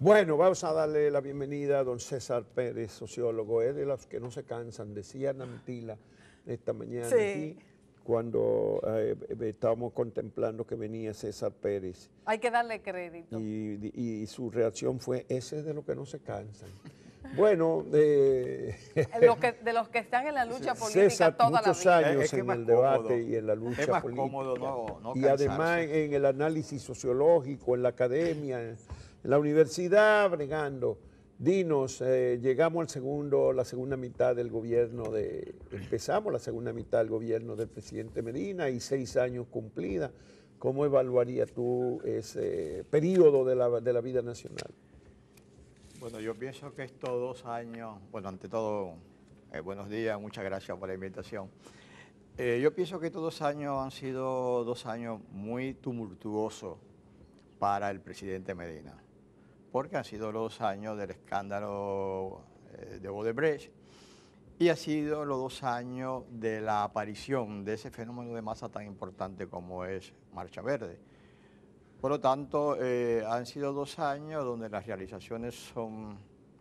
Bueno, vamos a darle la bienvenida a don César Pérez, sociólogo. Es de los que no se cansan, decía Nantila esta mañana Sí, aquí, cuando estábamos contemplando que venía César Pérez. hay que darle crédito. Y su reacción fue, ese es de los que no se cansan. Bueno, De los que están en la lucha política César, toda la muchos vida. años Es que es en más el cómodo. debate y en la lucha Es más política. cómodo no Y además cansarse. en el análisis sociológico, en la academia, en la universidad, bregando. Dinos, llegamos la segunda mitad del gobierno empezamos la segunda mitad del gobierno del presidente Medina y 6 años cumplida. ¿Cómo evaluarías tú ese periodo de la vida nacional? Bueno, yo pienso que estos 2 años, bueno, ante todo, buenos días, muchas gracias por la invitación. Yo pienso que estos 2 años han sido 2 años muy tumultuosos para el presidente Medina, porque han sido los 2 años del escándalo de Odebrecht y ha sido los 2 años de la aparición de ese fenómeno de masa tan importante como es Marcha Verde. Por lo tanto, han sido 2 años donde las realizaciones son,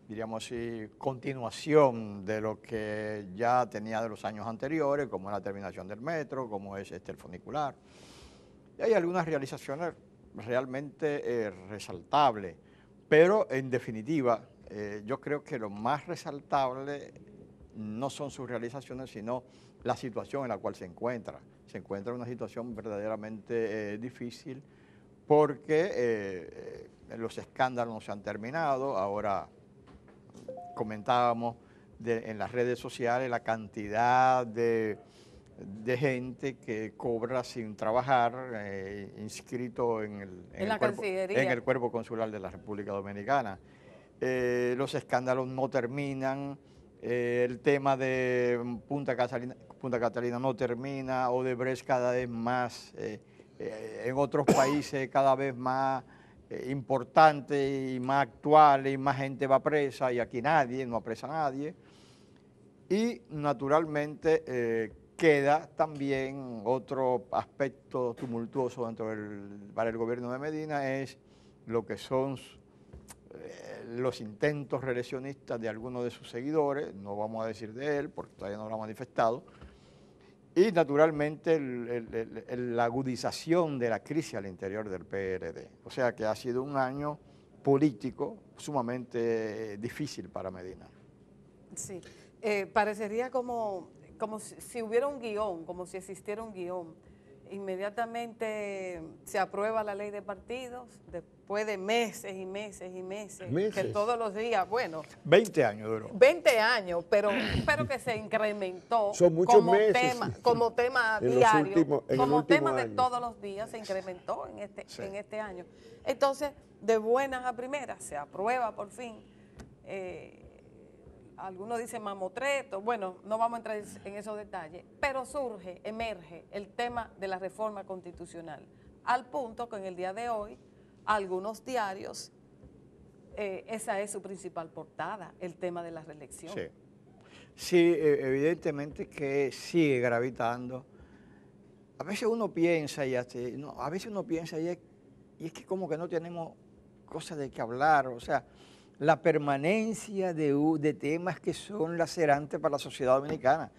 diríamos así, continuación de lo que ya tenía de los años anteriores, como es la terminación del metro, como es el funicular. Y hay algunas realizaciones realmente resaltables, pero en definitiva, yo creo que lo más resaltable no son sus realizaciones, sino la situación en la cual se encuentra. Se encuentra en una situación verdaderamente difícil, porque los escándalos no se han terminado. Ahora comentábamos en las redes sociales la cantidad de gente que cobra sin trabajar, inscrito en el cuerpo consular de la República Dominicana. Los escándalos no terminan, el tema de Punta Catalina no termina, Odebrecht cada vez más, en otros países cada vez más importante y más actual, y más gente va presa, y aquí no apresa a nadie. Y naturalmente queda también otro aspecto tumultuoso para el gobierno de Medina, es lo que son los intentos reeleccionistas de algunos de sus seguidores. No vamos a decir de él porque todavía no lo ha manifestado. Y naturalmente la agudización de la crisis al interior del PRD. O sea que ha sido un año político sumamente difícil para Medina. Sí, parecería como si hubiera un guión, como si existiera un guión. Inmediatamente se aprueba la ley de partidos, después de meses y meses y meses, que todos los días, bueno. 20 años duró. 20 años, pero que se incrementó. Son muchos meses. Como tema diario, como tema de todos los días, se incrementó en este año. Entonces, de buenas a primeras, se aprueba por fin. Algunos dicen mamotreto, bueno, no vamos a entrar en esos detalles, pero emerge el tema de la reforma constitucional, al punto que en el día de hoy, algunos diarios, esa es su principal portada, el tema de la reelección. Sí, evidentemente que sigue gravitando. A veces uno piensa y es que como que no tenemos cosas de qué hablar, o sea, la permanencia de temas que son lacerantes para la sociedad dominicana.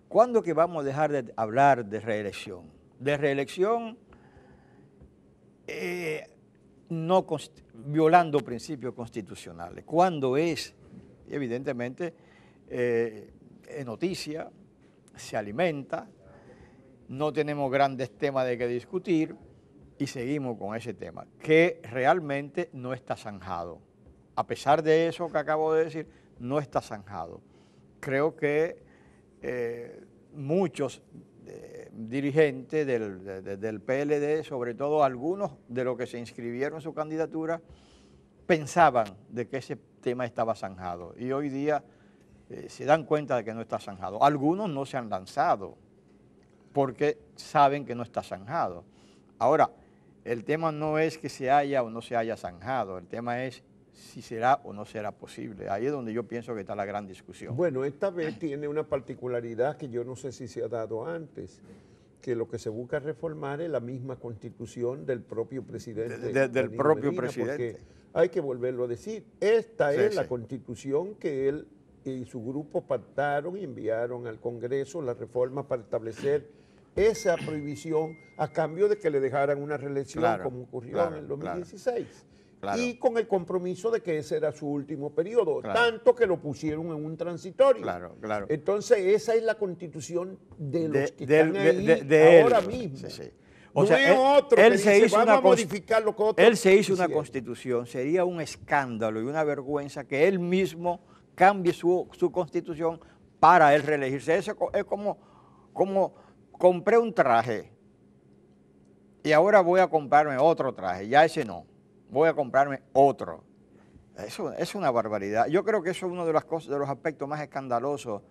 ¿Cuándo que vamos a dejar de hablar de reelección? De reelección no violando principios constitucionales. ¿Cuándo es? Evidentemente, es noticia, se alimenta, no tenemos grandes temas de que discutir y seguimos con ese tema, que realmente no está zanjado. A pesar de eso que acabo de decir, no está zanjado. Creo que muchos dirigentes del PLD, sobre todo algunos de los que se inscribieron en su candidatura, pensaban de que ese tema estaba zanjado. Y hoy día se dan cuenta de que no está zanjado. Algunos no se han lanzado porque saben que no está zanjado. Ahora, el tema no es que se haya o no se haya zanjado, el tema es si será o no será posible. Ahí es donde yo pienso que está la gran discusión. Bueno, esta vez tiene una particularidad que yo no sé si se ha dado antes. que lo que se busca reformar es la misma constitución del propio presidente. Del Danilo propio Medina, presidente. porque hay que volverlo a decir, esta Sí, es la sí. constitución que él y su grupo pactaron y enviaron al Congreso la reforma para establecer esa prohibición a cambio de que le dejaran una reelección, Claro, como ocurrió claro, en el 2016. claro. Y con el compromiso de que ese era su último periodo, Claro. tanto que lo pusieron en un transitorio. Claro, claro. Entonces, esa es la constitución de los que del- están ahí de ahora él. mismo. Sí, sí. No sea, es otro que él se dice, hizo vamos una a modificar lo que otro Él se hizo una hicieron. constitución, sería un escándalo y una vergüenza que él mismo cambie su constitución para él reelegirse. Eso es como compré un traje y ahora voy a comprarme otro traje, ya ese no, voy a comprarme otro. Eso es una barbaridad. Yo creo que eso es uno de los aspectos más escandalosos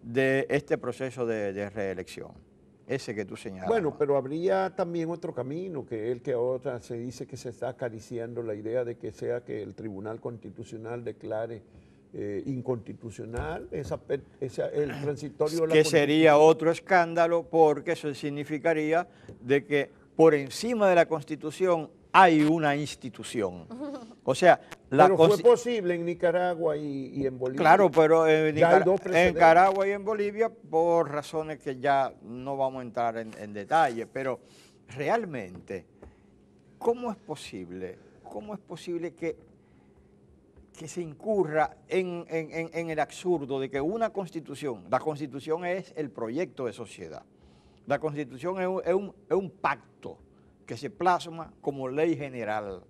de este proceso de reelección, ese que tú señalas. Bueno, ¿no? pero habría también otro camino, que el que ahora se dice que se está acariciando la idea de que sea que el Tribunal Constitucional declare inconstitucional el transitorio de la Que sería otro escándalo, porque eso significaría de que por encima de la Constitución hay una institución. O sea, Pero fue posible en Nicaragua y en Bolivia. Claro, pero Ya hay dos en precedentes. Nicaragua y en Bolivia, por razones que ya no vamos a entrar en detalle, pero realmente, ¿cómo es posible que se incurra en el absurdo de que una constitución, la constitución es el proyecto de sociedad, la constitución es un pacto que se plasma como ley general.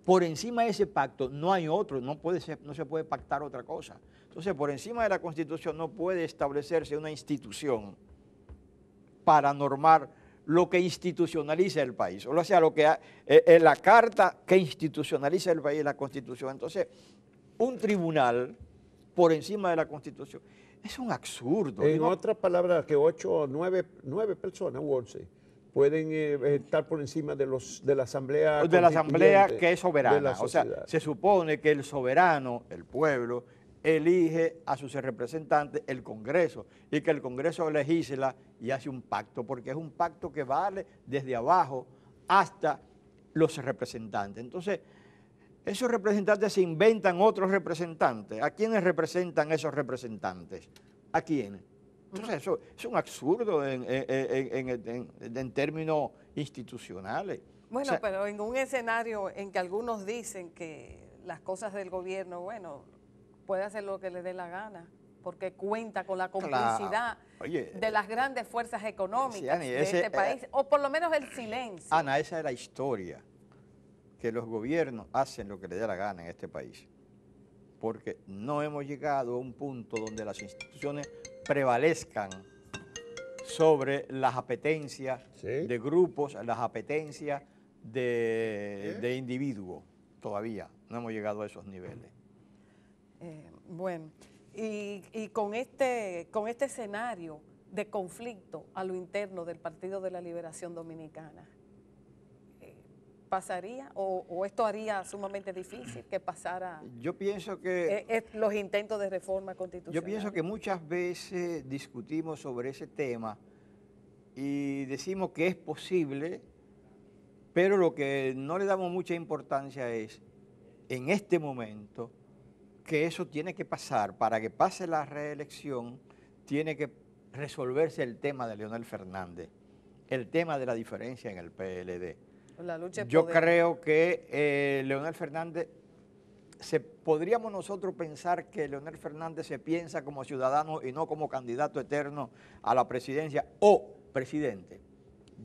Por encima de ese pacto no hay otro, no se puede pactar otra cosa. Entonces, por encima de la Constitución no puede establecerse una institución para normar lo que institucionaliza el país. O sea, lo que la carta que institucionaliza el país es la Constitución. Entonces, un tribunal por encima de la Constitución es un absurdo. En otras palabras, que 8 o 9 personas u 11 pueden estar por encima de la Asamblea de la Asamblea Constituyente que es de soberana. la O sea, sociedad. se supone que el soberano, el pueblo, elige a sus representantes, el Congreso, y que el Congreso legisla y hace un pacto, porque es un pacto que vale desde abajo hasta los representantes. Entonces, esos representantes se inventan otros representantes. ¿A quiénes representan esos representantes? ¿A quiénes? Entonces, eso es un absurdo en términos institucionales. Bueno, O sea, pero en un escenario en que algunos dicen que las cosas del gobierno, bueno, puede hacer lo que le dé la gana, porque cuenta con la complicidad Oye, de las grandes fuerzas económicas sí, Ani, de este país, o por lo menos el silencio. Ana, esa es la historia, que los gobiernos hacen lo que les dé la gana en este país, porque no hemos llegado a un punto donde las instituciones prevalezcan sobre las apetencias de grupos, las apetencias de individuos. Todavía no hemos llegado a esos niveles. Bueno, y con este escenario de conflicto a lo interno del Partido de la Liberación Dominicana, ¿pasaría o esto haría sumamente difícil que pasara Yo pienso que los intentos de reforma constitucional? Yo pienso que muchas veces discutimos sobre ese tema y decimos que es posible, pero lo que no le damos mucha importancia es, en este momento, que eso tiene que pasar. Para que pase la reelección, tiene que resolverse el tema de Leonel Fernández, el tema de la diferencia en el PLD. La lucha de Yo poder. creo que Leonel Fernández, podríamos nosotros pensar que Leonel Fernández se piensa como ciudadano y no como candidato eterno a la presidencia o presidente.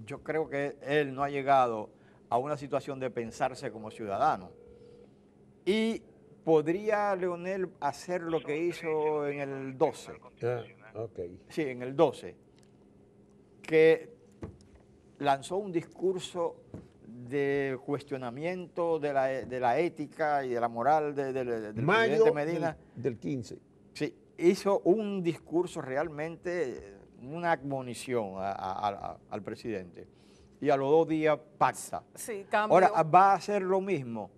Yo creo que él no ha llegado a una situación de pensarse como ciudadano. Y podría Leonel hacer lo que hizo en el 12. Sí, en el 12, que lanzó un discurso de cuestionamiento de la ética y de la moral del presidente Medina. Del 15. Sí, hizo un discurso realmente, una admonición al presidente. Y a los 2 días pacta. Sí, cambió. Ahora va a hacer lo mismo,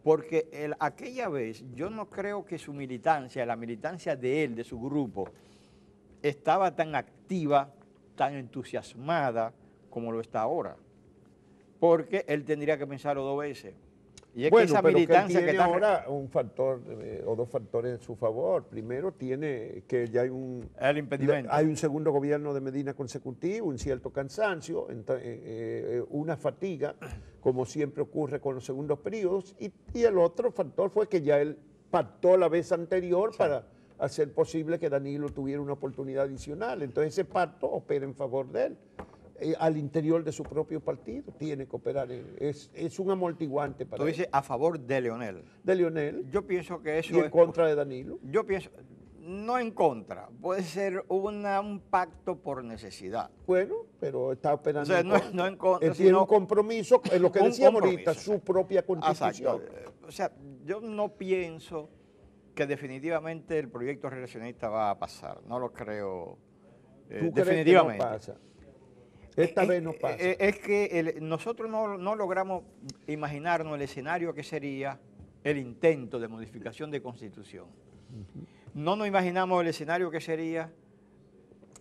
porque aquella vez yo no creo que su militancia, la militancia de él, de su grupo, estaba tan activa tan entusiasmada como lo está ahora, porque él tendría que pensarlo 2 veces. Y es bueno, que esa pero militancia que él que tiene está... ahora un factor o 2 factores en su favor. Primero, tiene que ya hay El impedimento. hay un segundo gobierno de Medina consecutivo, un cierto cansancio, una fatiga, como siempre ocurre con los segundos periodos, y el otro factor fue que ya él pactó la vez anterior para hacer posible que Danilo tuviera una oportunidad adicional. Entonces ese pacto opera en favor de él. Al interior de su propio partido tiene que operar. Es un amortiguante para Tú dices a favor de Leonel. de Leonel. Yo pienso que eso y en contra de Danilo. Yo pienso, no en contra, puede ser un pacto por necesidad. Bueno, pero está operando. O sea, no en contra, él tiene un compromiso, en lo que decíamos ahorita, su propia constitución. Exacto. O sea, yo no pienso que definitivamente el proyecto relacionista va a pasar. No lo creo. ¿Tú definitivamente. crees que no pasa? Esta vez no pasa. Es que nosotros no logramos imaginarnos el escenario que sería el intento de modificación de constitución. No nos imaginamos el escenario que sería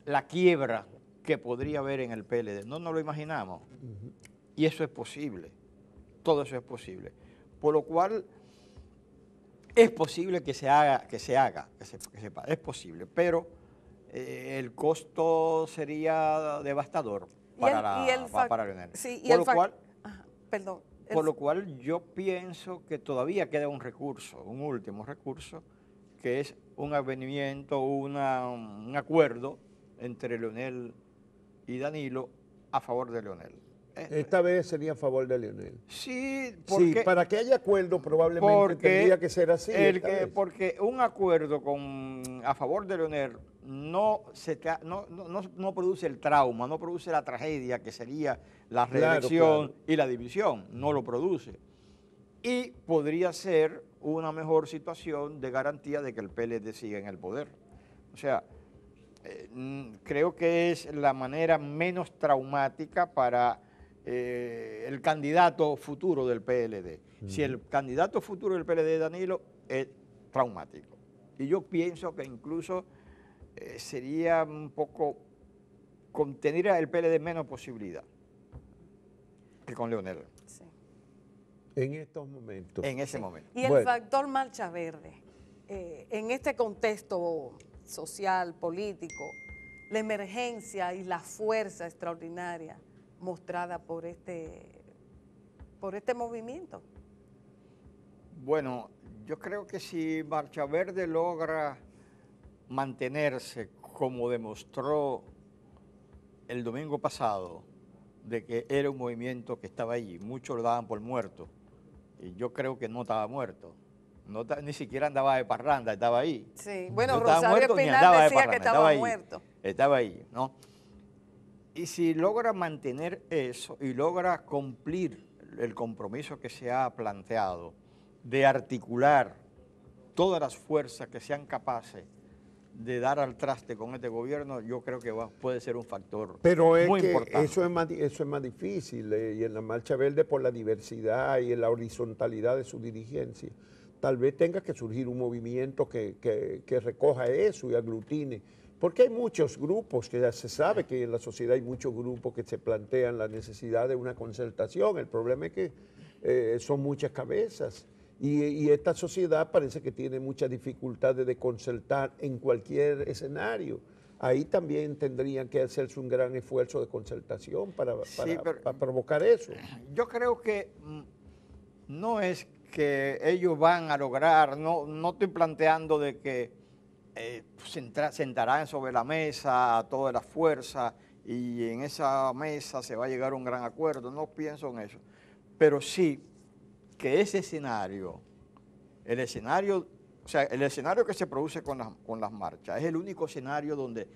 la quiebra que podría haber en el PLD. No nos lo imaginamos. Y eso es posible. Todo eso es posible. Por lo cual es posible que se pague. Es posible, pero el costo sería devastador para Leonel. Sí, por lo cual yo pienso que todavía queda un recurso, un último recurso, que es un avenimiento, un acuerdo entre Leonel y Danilo a favor de Leonel. Esta vez sería a favor de Leonel. Sí, porque, para que haya acuerdo probablemente tendría que ser así. Porque un acuerdo a favor de Leonel no produce el trauma, no produce la tragedia que sería la reelección y la división, no lo produce. Y podría ser una mejor situación de garantía de que el PLD siga en el poder. O sea, creo que es la manera menos traumática para el candidato futuro del PLD. Si el candidato futuro del PLD es Danilo, es traumático. Y yo pienso que incluso sería un poco, tendría el PLD menos posibilidad que con Leonel. Sí. En estos momentos. En ese momento. Y el factor Marcha Verde, en este contexto social, político, la emergencia y la fuerza extraordinaria mostrada por este movimiento. Bueno, yo creo que si Marcha Verde logra mantenerse como demostró el domingo pasado, de que era un movimiento que estaba allí, muchos lo daban por muerto, y yo creo que no estaba muerto. Ni siquiera andaba de parranda, estaba ahí. Sí, bueno, no Rosario Espinal decía que estaba muerto. Estaba ahí, ¿no? Y si logra mantener eso y logra cumplir el compromiso que se ha planteado de articular todas las fuerzas que sean capaces de dar al traste con este gobierno, yo creo que puede ser un factor muy importante. Pero eso es más difícil, y en la Marcha Verde, por la diversidad y la horizontalidad de su dirigencia, tal vez tenga que surgir un movimiento que recoja eso y aglutine. Porque hay muchos grupos, que ya se sabe que en la sociedad hay muchos grupos que se plantean la necesidad de una concertación. El problema es que son muchas cabezas y esta sociedad parece que tiene muchas dificultades de concertar en cualquier escenario. Ahí también tendrían que hacerse un gran esfuerzo de concertación para provocar eso. Yo creo que no es que ellos van a lograr, no estoy planteando de que sentarán sobre la mesa todas las fuerzas y en esa mesa se va a llegar a un gran acuerdo, no pienso en eso, pero sí que ese escenario, el escenario que se produce con las marchas, es el único escenario donde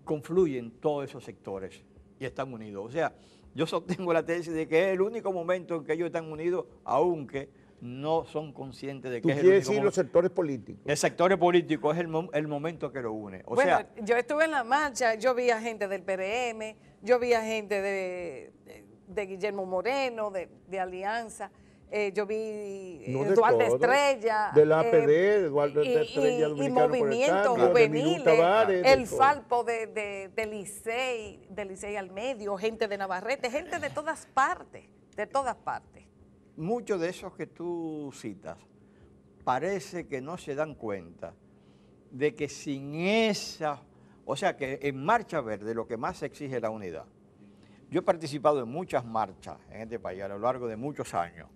confluyen todos esos sectores y están unidos. O sea, yo sostengo la tesis de que es el único momento en que ellos están unidos, aunque no son conscientes de que es el único momento. ¿Tú quieres decir los sectores políticos? El sector político es el momento que lo une. Yo estuve en la marcha, yo vi a gente del PRM, yo vi a gente de Guillermo Moreno, de Alianza, yo vi No de Duarte todo. Estrella. Del APD, Eduardo Estrella, y Dominicano por el movimientos Cambio, de Minú juveniles, Tavares, de el todo. Falpo de Licey al medio, gente de Navarrete, gente de todas partes, de todas partes. Muchos de esos que tú citas parece que no se dan cuenta de que sin esa, o sea que en Marcha Verde lo que más se exige es la unidad. Yo he participado en muchas marchas en este país a lo largo de muchos años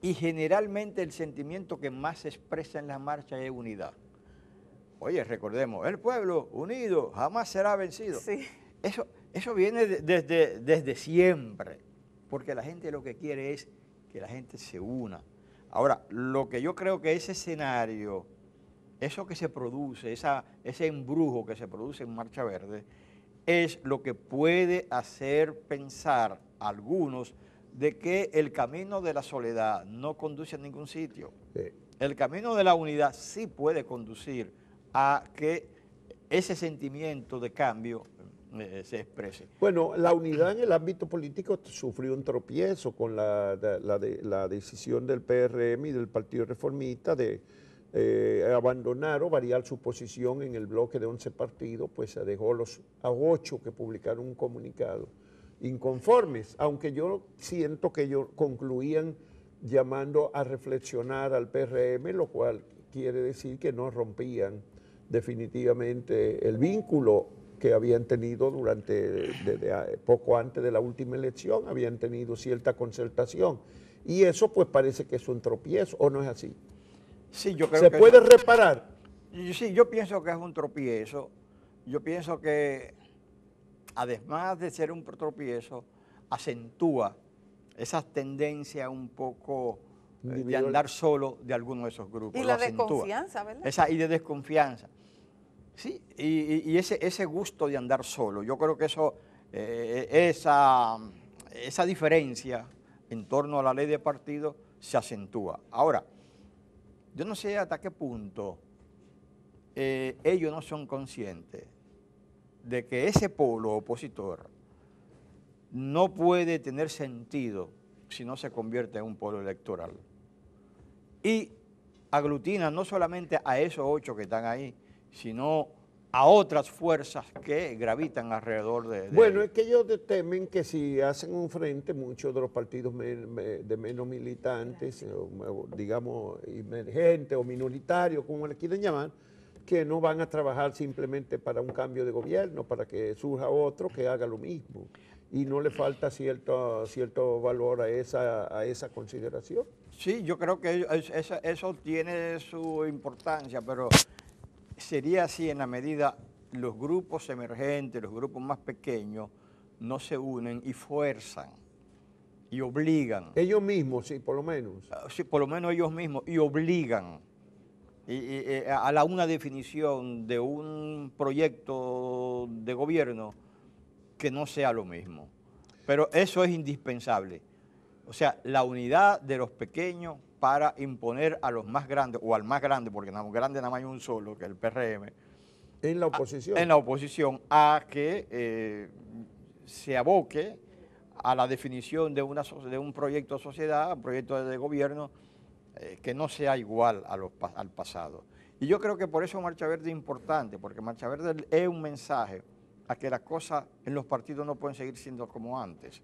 y generalmente el sentimiento que más se expresa en las marchas es unidad. Oye, recordemos, el pueblo unido jamás será vencido. Sí. Eso viene desde siempre, porque la gente lo que quiere es que la gente se una. Ahora, lo que yo creo que ese escenario, eso que se produce, ese embrujo que se produce en Marcha Verde, es lo que puede hacer pensar a algunos de que el camino de la soledad no conduce a ningún sitio. Sí. El camino de la unidad sí puede conducir a que ese sentimiento de cambio se exprese. Bueno, la unidad en el ámbito político sufrió un tropiezo con la decisión del PRM y del Partido Reformista de abandonar o variar su posición en el bloque de 11 partidos, pues se dejó a 8 que publicaron un comunicado inconformes, aunque yo siento que ellos concluían llamando a reflexionar al PRM, lo cual quiere decir que no rompían definitivamente el vínculo que habían tenido desde poco antes de la última elección, habían tenido cierta concertación. Y eso pues parece que es un tropiezo, ¿o no es así? Sí, yo creo ¿Se puede reparar? Sí, yo pienso que es un tropiezo. Yo pienso que, además de ser un tropiezo, acentúa esas tendencias un poco de andar solo de alguno de esos grupos. Y la desconfianza, ¿verdad? Y de desconfianza. Sí, y ese gusto de andar solo, yo creo que eso, esa diferencia en torno a la ley de partido se acentúa. Ahora, yo no sé hasta qué punto ellos no son conscientes de que ese polo opositor no puede tener sentido si no se convierte en un polo electoral. Y aglutina no solamente a esos 8 que están ahí, sino a otras fuerzas que gravitan alrededor de Bueno, ellos. es que ellos temen que si hacen un frente, muchos de los partidos de menos militantes, digamos, emergentes o minoritarios, como le quieren llamar, que no van a trabajar simplemente para un cambio de gobierno, para que surja otro que haga lo mismo. Y no le falta cierto valor a esa consideración. Sí, yo creo que eso tiene su importancia, pero sería así en la medida los grupos emergentes, los grupos más pequeños, no se unen y fuerzan y obligan. Ellos mismos, sí, por lo menos. Sí, por lo menos ellos mismos, y obligan a una definición de un proyecto de gobierno que no sea lo mismo. Pero eso es indispensable. O sea, la unidad de los pequeños para imponer a los más grandes, o al más grande, porque grande nada más hay un solo, que es el PRM. En la oposición. En la oposición, a que se aboque a la definición de un proyecto de sociedad, un proyecto de gobierno que no sea igual al pasado. Y yo creo que por eso Marcha Verde es importante, porque Marcha Verde es un mensaje a que las cosas en los partidos no pueden seguir siendo como antes.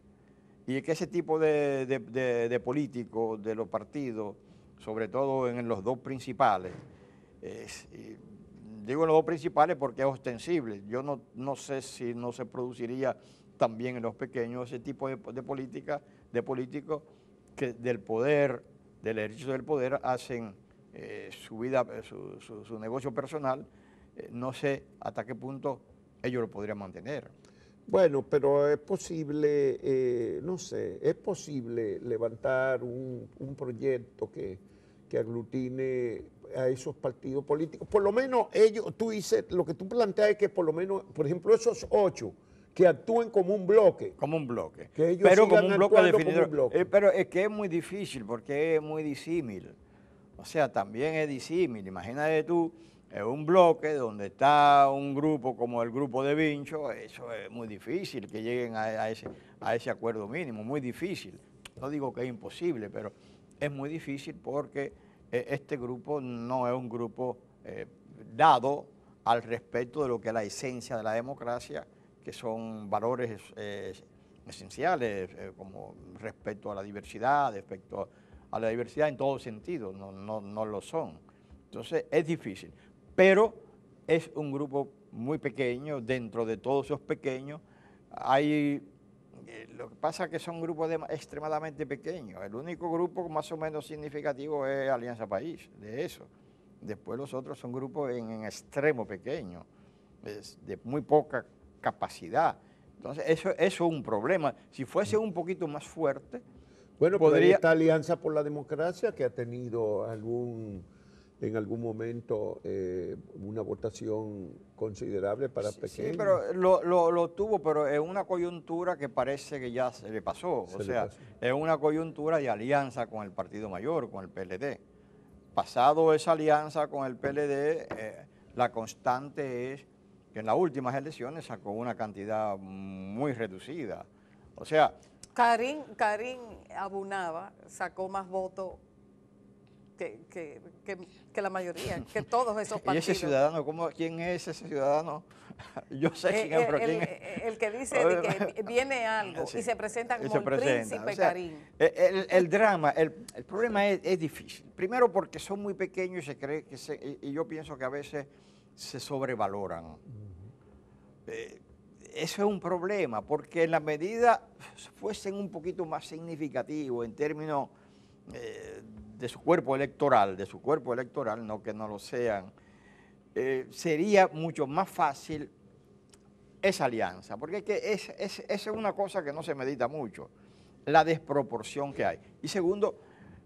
Y que ese tipo de políticos de los partidos, sobre todo en los 2 principales, digo los 2 principales porque es ostensible. Yo no sé si no se produciría también en los pequeños ese tipo de políticos que del poder, del ejercicio del poder, hacen su vida, su negocio personal. No sé hasta qué punto ellos lo podrían mantener. Bueno, pero es posible, no sé, es posible levantar un proyecto que aglutine a esos partidos políticos. Por lo menos ellos, tú dices, lo que tú planteas es que por lo menos, por ejemplo, esos 8 que actúen como un bloque. Como un bloque. Que ellos pero sigan como un bloque actuando definido. como un bloque. Pero es que es muy difícil porque es muy disímil. O sea, también es disímil. Imagínate tú, un bloque donde está un grupo como el grupo de Vincho, eso es muy difícil que lleguen a ese acuerdo mínimo, muy difícil. no digo que es imposible, pero es muy difícil porque este grupo no es un grupo dado al respeto de lo que es la esencia de la democracia, que son valores esenciales, como respeto a la diversidad, respecto a la diversidad en todo sentido, no lo son. Entonces es difícil, pero es un grupo muy pequeño. Dentro de todos esos pequeños hay, lo que pasa es que son grupos extremadamente pequeños. El único grupo más o menos significativo es Alianza País, de eso. Después los otros son grupos en extremo pequeño, de muy poca capacidad. Entonces eso es un problema. Si fuese un poquito más fuerte, bueno, podría... esta Alianza por la Democracia, que ha tenido en algún momento una votación considerable para pequeños. Sí, pero lo tuvo, pero en una coyuntura que parece que ya se le pasó. Es una coyuntura de alianza con el Partido Mayor, con el PLD. Pasado esa alianza con el PLD, la constante es que en las últimas elecciones sacó una cantidad muy reducida. O sea... Karim Abunaba sacó más votos que la mayoría, que todos esos partidos. ¿Y ese ciudadano? ¿Quién es ese ciudadano? Yo sé quién es, pero ¿quién es? El que dice de que viene algo y se presenta como el príncipe Karim. El drama, el problema es difícil. Primero porque son muy pequeños y se cree y yo pienso que a veces se sobrevaloran. Eso es un problema, porque en la medida fuesen un poquito más significativos en términos de su cuerpo electoral, no que no lo sean, sería mucho más fácil esa alianza, porque es una cosa que no se medita mucho, la desproporción que hay. Y segundo,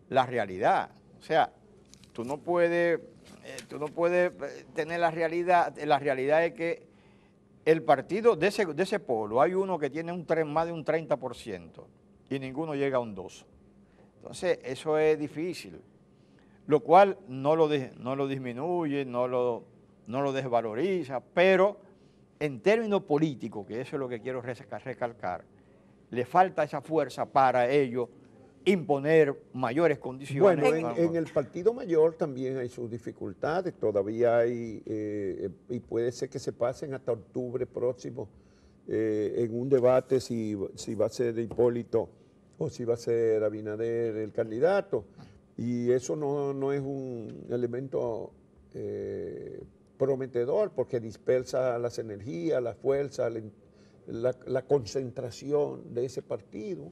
la realidad. O sea, tú no puedes tener la realidad es que el partido de ese polo, hay uno que tiene más de un 30% y ninguno llega a un 2%. Entonces, eso es difícil, lo cual no lo disminuye, no lo desvaloriza, pero en términos políticos, que eso es lo que quiero recalcar, le falta esa fuerza para ello imponer mayores condiciones. Bueno, en el Partido Mayor también hay sus dificultades, todavía hay, y puede ser que se pasen hasta octubre próximo en un debate si va a ser Hipólito o si va a ser Abinader el candidato, y eso no es un elemento prometedor porque dispersa las energías, la fuerza, la concentración de ese partido.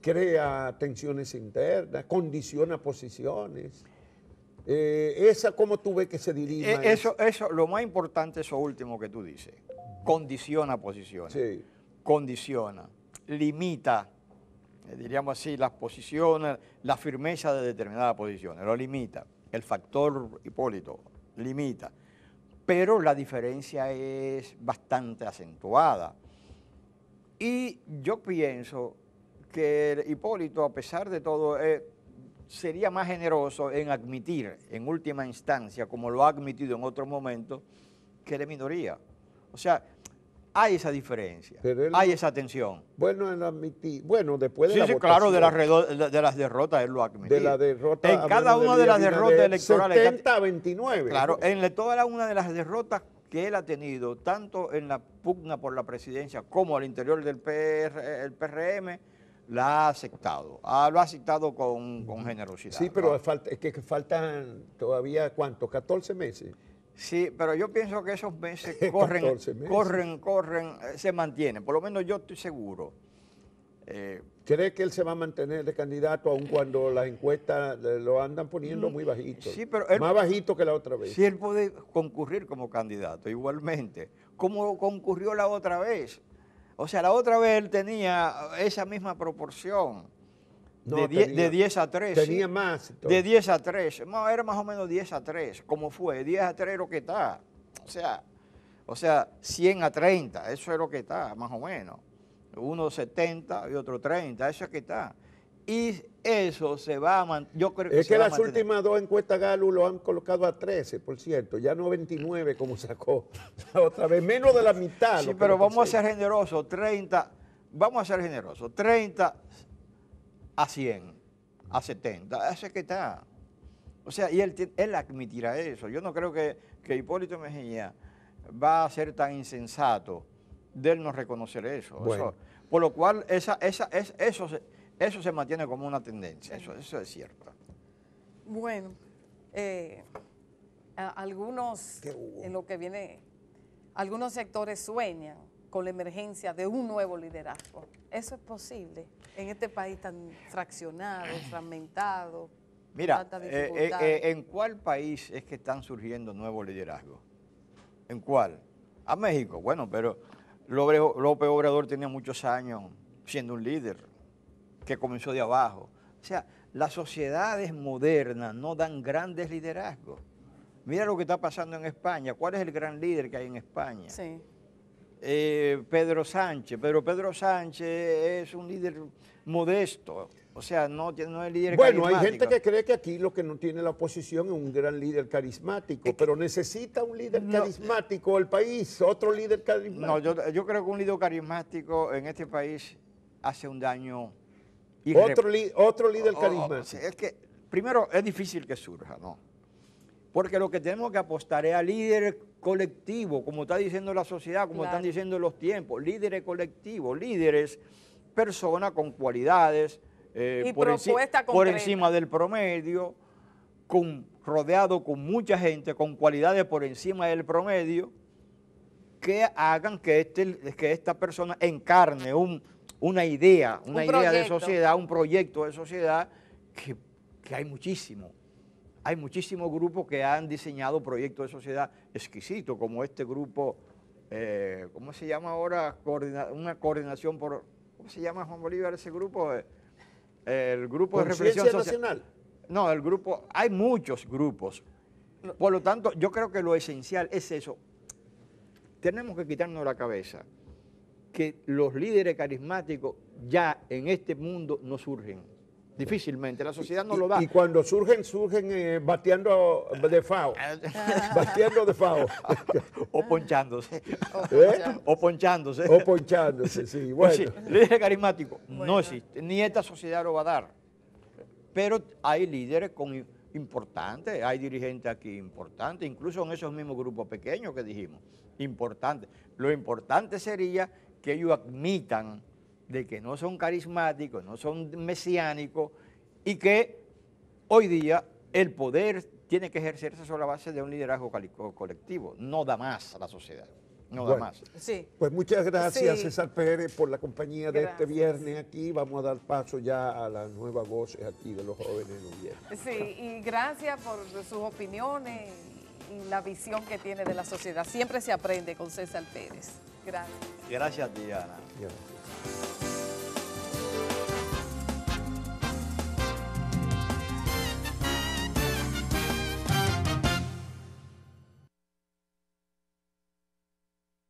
Crea tensiones internas, condiciona posiciones. ¿Cómo tú ves que se dirima eso? Lo más importante es eso último que tú dices. Condiciona posiciones. Sí. Condiciona, limita, diríamos así, las posiciones, la firmeza de determinadas posiciones, lo limita. El factor Hipólito limita. Pero la diferencia es bastante acentuada. Y yo pienso que Hipólito, a pesar de todo, sería más generoso en admitir, en última instancia, como lo ha admitido en otros momentos, que la minoría. O sea, hay esa diferencia, hay esa tensión. Bueno, después de la votación. Claro, de las derrotas él lo ha admitido. De la derrota. En cada una de las derrotas electorales. 70-29. Claro, en toda una de las derrotas que él ha tenido, tanto en la pugna por la presidencia como al interior del PRM, la ha aceptado. Lo ha aceptado con generosidad. Sí, pero es que faltan todavía, ¿cuánto? ¿14 meses? Sí, pero yo pienso que esos meses corren, se mantienen. Por lo menos yo estoy seguro. ¿Cree que él se va a mantener de candidato aun cuando las encuestas lo andan poniendo muy bajito? Sí, pero más bajito que la otra vez. Sí, él puede concurrir como candidato igualmente, como concurrió la otra vez. O sea, la otra vez él tenía esa misma proporción, de 10 a 3. Tenía ¿sí? más. Entonces. De 10 a 3. No, era más o menos 10 a 3, como fue, 10 a 3 es lo que está. O sea, 100 a 30, eso es lo que está, más o menos. Uno 70 y otro 30, eso es que está. Y eso se va a mantener. Yo creo que es que las últimas dos encuestas Galo lo han colocado a 13, por cierto, ya no 29 como sacó la otra vez, menos de la mitad. Sí, pero vamos a ser generosos, 30, vamos a ser generosos, 30 a 100, a 70, ese que está. O sea, y él admitirá eso. Yo no creo que Hipólito Mejía va a ser tan insensato de él no reconocer eso. Bueno. Por lo cual, eso se mantiene como una tendencia, eso es cierto. Bueno, algunos, en lo que viene, algunos sectores sueñan con la emergencia de un nuevo liderazgo. ¿Eso es posible en este país tan fraccionado, fragmentado? Mira, ¿en cuál país es que están surgiendo nuevos liderazgos? ¿En cuál? A México. Bueno, pero López Obrador tenía muchos años siendo un líder que comenzó de abajo. O sea, las sociedades modernas no dan grandes liderazgos. Mira lo que está pasando en España. ¿Cuál es el gran líder que hay en España? Sí. Pedro Sánchez. Pero Pedro Sánchez es un líder modesto. O sea, no es líder carismático. Bueno, hay gente que cree que aquí lo que no tiene la oposición es un gran líder carismático, pero necesita un líder carismático el país, otro líder carismático. No, yo creo que un líder carismático en este país hace un daño. Otro líder carismático. Es que, primero, es difícil que surja, ¿no? Porque lo que tenemos que apostar es a líderes colectivos, como está diciendo la sociedad, como están diciendo los tiempos, líderes colectivos, líderes, personas con cualidades, por encima del promedio, rodeado con mucha gente, con cualidades por encima del promedio, que hagan que esta persona encarne una idea de sociedad, un proyecto de sociedad, que hay muchísimo. Hay muchísimos grupos que han diseñado proyectos de sociedad exquisitos, como este grupo, ¿cómo se llama ahora? Una coordinación por, ¿cómo se llama, Juan Bolívar, ese grupo? El grupo de reflexión social. No, el grupo, hay muchos grupos. Por lo tanto, yo creo que lo esencial es eso. Tenemos que quitarnos de la cabeza que los líderes carismáticos ya en este mundo no surgen. Difícilmente, la sociedad no lo da. Y cuando surgen bateando de FAO. Bateando de FAO. O ponchándose. O ponchándose. O ponchándose, sí. Bueno. Pues sí, líderes carismáticos no existe, ni esta sociedad lo va a dar. Pero hay líderes importantes, hay dirigentes aquí importantes, incluso en esos mismos grupos pequeños que dijimos, importantes. Lo importante sería que ellos admitan de que no son carismáticos, no son mesiánicos y que hoy día el poder tiene que ejercerse sobre la base de un liderazgo colectivo. No da más a la sociedad, no da más. Sí. Pues muchas gracias, César Pérez, por la compañía de este viernes aquí. Vamos a dar paso ya a las nuevas voces aquí de los jóvenes en el viernes. Sí, y gracias por sus opiniones y la visión que tiene de la sociedad. Siempre se aprende con César Pérez. Gracias. Gracias a ti, Ana. Gracias.